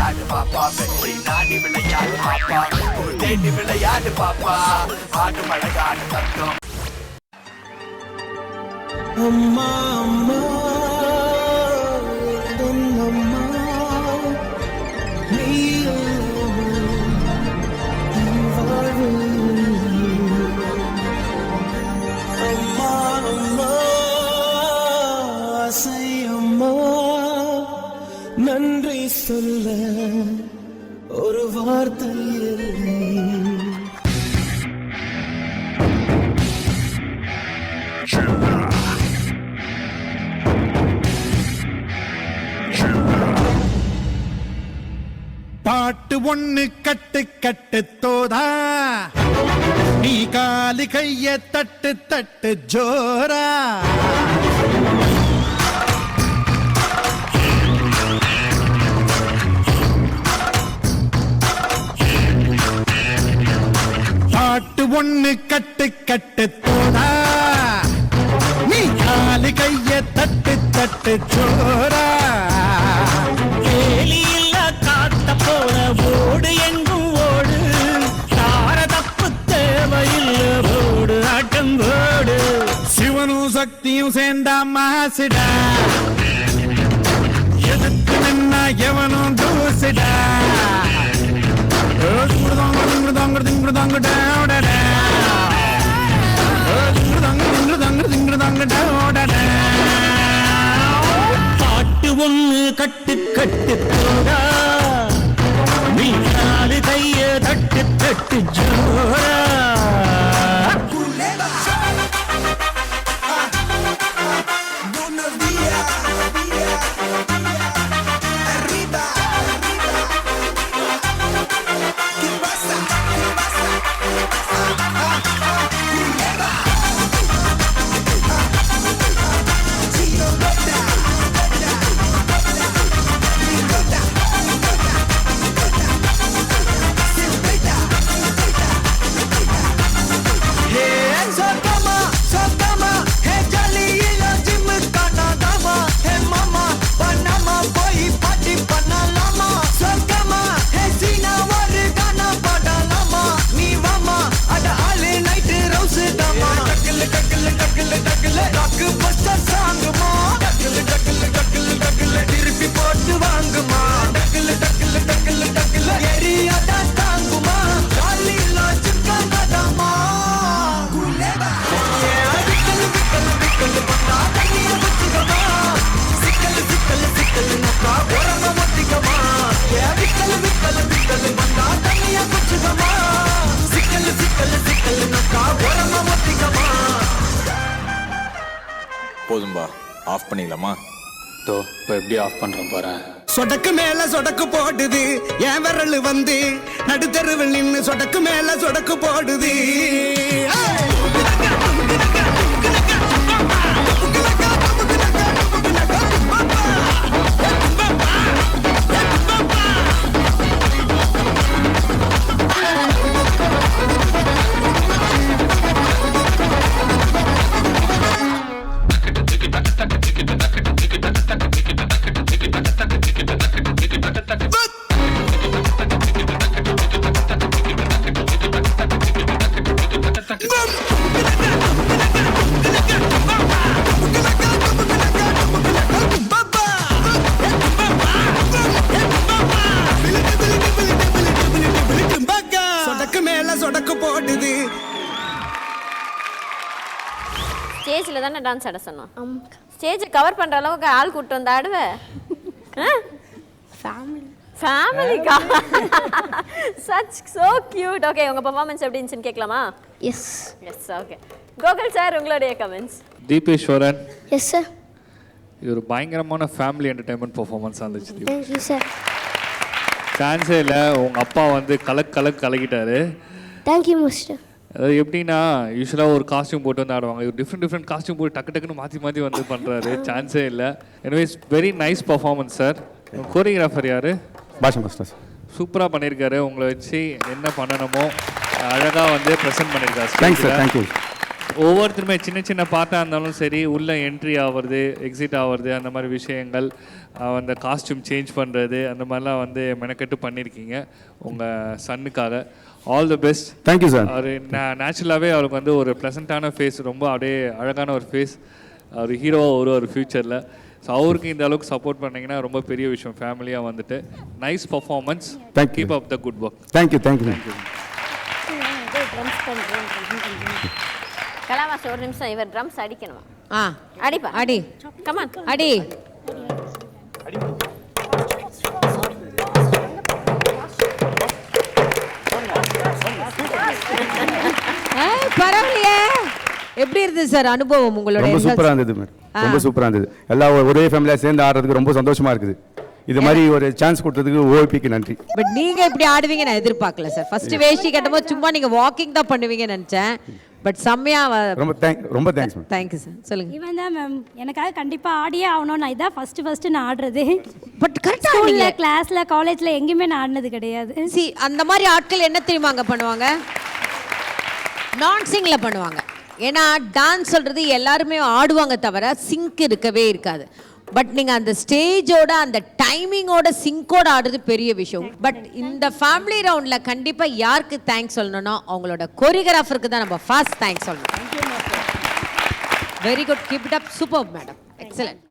விளையாடு பாப்பா வெற்றி நாடி விளையாடு பாப்பா தேடி விளையாடு பாப்பா ஆடும் அழகாடு தத்துவம் அம்மா அம்மா அம்மா நீ அம்மா அம்மா ஆசை அம்மா நன்றி சொல்ல ஒரு வார்த்தை இல்லை. பாட்டு ஒண்ணு கட்டு கட்டு தோதா நீ காலி கைய தட்டு தட்டு ஜோரா பாட்டு ஒண்ணு கட்டு கட்டு தோதா நீ காலி கைய தட்டு தட்டு ஜோரா போல ஓடு எங்கும் ஓடு தார தப்பு தேவையில்லை ஓடு ஆட்டம் ஓடு சிவனும் சக்தியும் சேர்ந்தா மாசிடா எதுக்கு நின்னா எவனும் தூசிடா பாட்டு ஒண்ணு கட்டு கட்டு போடா நீ காலு கைய தட்டு தட்டு ஜோரா போதும்பா ஆஃப் பண்ணிடலாமா? தோ இப்போ எப்படி ஆஃப் பண்ணுறோம் பாரு. சொடக்கு மேல சொடக்கு போடுது என் விரல் வந்து நடுத்தருவில் நின்று சொடக்கு மேல சொடக்கு போடுது. ஸ்டேஜில் தானே டான்ஸ் ஆட சொன்னோம். ஸ்டேஜை கவர் பண்ணுற அளவுக்கு ஆள் கூப்பிட்டு வந்து ஆடுவேன். ஃபேமிலிக்கா சச் ஸோ க்யூட். ஓகே, உங்கள் பர்ஃபார்மன்ஸ் எப்படி இருந்துச்சுன்னு கேட்கலாமா? Yes yes okay. Gokul sir, உங்களுடைய கமெண்ட்ஸ். தீபேஸ்வரன், எஸ் சார், இது ஒரு பயங்கரமான ஃபேமிலி என்டர்டைன்மெண்ட் பர்ஃபார்மன்ஸாக இருந்துச்சு. Thank you sir. சான்ஸே இல்லை, உங்கள் அப்பா வந்து கலக்கிட்டாரு. Thank you mister. அதாவது எப்படின்னா, யூஸ்வலாக ஒரு காஸ்டியூம் போட்டு வந்து ஆடுவாங்க, ஒரு டிஃப்ரெண்ட் காஸ்டியூம் போட்டு டக்குன்னு மாற்றி வந்து பண்ணுறாரு. சான்ஸே இல்லை. Anyways very nice performance sir. Choreographer யார்? பாஷா மாஸ்டர். சூப்பராக பண்ணியிருக்காரு. உங்களை வச்சு என்ன பண்ணணுமோ அழகாக வந்து ப்ரெசென்ட் பண்ணியிருக்காரு. Thanks sir. தேங்க்யூ. ஒவ்வொருத்தருமே சின்ன சின்ன பார்ட்டாக இருந்தாலும் சரி, உள்ளே என்ட்ரி ஆகிறது, எக்ஸிட் ஆகிறது, அந்த மாதிரி விஷயங்கள், அந்த காஸ்டியூம் சேஞ்ச் பண்ணுறது, அந்த மாதிரிலாம் வந்து மெனக்கெட்டு பண்ணியிருக்கீங்க உங்கள் சன்னுக்காக. All the best. Thank you sir. அவர் நேச்சுரலாகவே அவருக்கு வந்து ஒரு ப்ளசண்ட்டான ஃபேஸ், ரொம்ப அப்படியே அழகான ஒரு ஃபேஸ். அவர் ஹீரோவாக ஒரு ஃப்யூச்சரில். ஸோ அவருக்கு இந்த அளவுக்கு சப்போர்ட் பண்ணீங்கன்னா ரொம்ப பெரிய விஷயம். ஃபேமிலியாக வந்துட்டு nice performance. Keep up the good work. Thank you thank you thank you. கலாவாஸ் ஒரு நிமிஷம், இவர் ட்ரம்ஸ் அடிக்கணுமா? அடிப்பா, அடி, கமான் அடி. பரவாயில்லையே. எப்படி இருந்தது சார் அனுபவம் உங்களோட? ரொம்ப சூப்பரா இருந்தது மேடம், ரொம்ப சூப்பரா இருந்தது. எல்லாம் ஒரே ஃபேமிலியா சேர்ந்து ஆடுறதுக்கு ரொம்ப சந்தோஷமா இருக்குது. இது மாதிரி ஒரு சான்ஸ் கொடுத்ததுக்கு ஓபிக்கு நன்றி. பட் நீங்க இப்படி ஆடுவீங்க நான் எதிர்பார்க்கல சார். ஃபர்ஸ்ட் வேஷ்டி கட்டும்போது சும்மா நீங்க வாக்கிங் தான் பண்ணுவீங்கன்னு நினைச்சேன். பட் செம்மையா. ரொம்ப தேங்க்ஸ் மேம். Thank you sir. சொல்லுங்க. இவன் தான் மேம் எனக்காக கண்டிப்பா ஆடியே ஆகணும். நான் இதான் ஃபர்ஸ்ட் நான் ஆடுறது. பட் கரெக்டா ஸ்கூல்ல, கிளாஸ்ல, காலேஜ்ல எங்கேயுமே நான் ஆடினது கிடையாது. சி அந்த மாதிரி ஆட்கள் என்ன தெரியுமாங்க பண்ணுவாங்க? நான் சிங்ல பண்ணுவாங்க. ஏன்னா டான்ஸ் சொல்றது எல்லாருமே ஆடுவாங்க தவிர சிங்க் இருக்கவே இருக்காது. பட் நீங்க அந்த ஸ்டேஜோட அந்த டைமிங்கோட சிங்கோட ஆடுறது பெரிய விஷயம். பட் இந்த ஃபேமிலி ரவுண்ட்ல கண்டிப்பா யாருக்கு தேங்க்ஸ் சொல்லணும்னா அவங்களோட கோரியோகிராஃபருக்கு தான் நம்ம ஃபர்ஸ்ட் தேங்க்ஸ் சொல்லணும். Very good, keep it up, super madam, excellent.